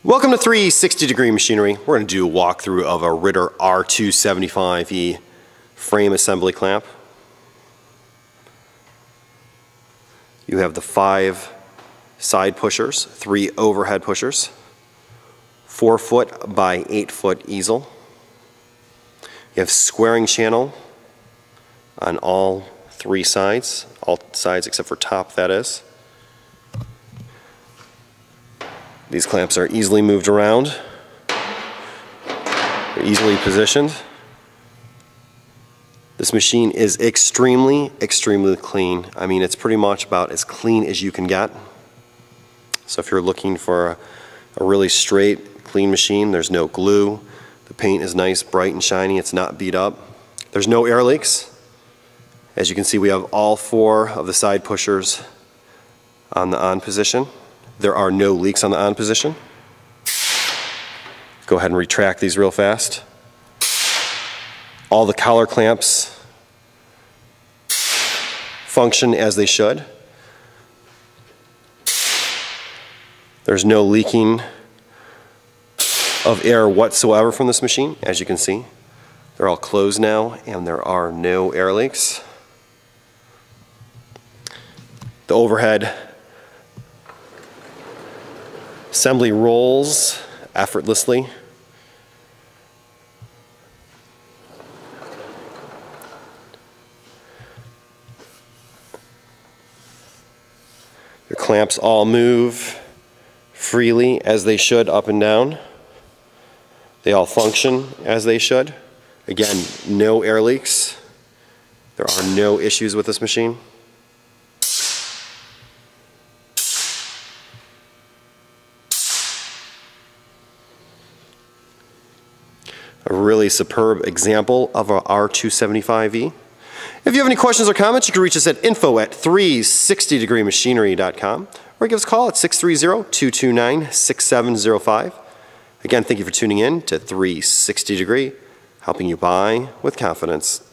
Welcome to 360-degree machinery. We're going to do a walkthrough of a Ritter R275E frame assembly clamp. You have the 5 side pushers, 3 overhead pushers, 4-foot by 8-foot easel. You have squaring channel on all 3 sides, all sides except for top, that is. These clamps are easily moved around. They're easily positioned. This machine is extremely clean. I mean, it's pretty much about as clean as you can get. So if you're looking for a really straight, clean machine, there's no glue. The paint is nice, bright and shiny. It's not beat up. There's no air leaks. As you can see, we have all 4 of the side pushers on the on position. There are no leaks on the on position. Go ahead and retract these real fast. All the collar clamps function as they should. There's no leaking of air whatsoever from this machine, as you can see. They're all closed now and there are no air leaks. The overhead assembly rolls effortlessly. Your clamps all move freely as they should, up and down. They all function as they should. Again, no air leaks. There are no issues with this machine. A really superb example of our R275E. If you have any questions or comments, you can reach us at info@360degreemachinery.com or give us a call at 630-229-6705. Again, thank you for tuning in to 360 Degree, helping you buy with confidence.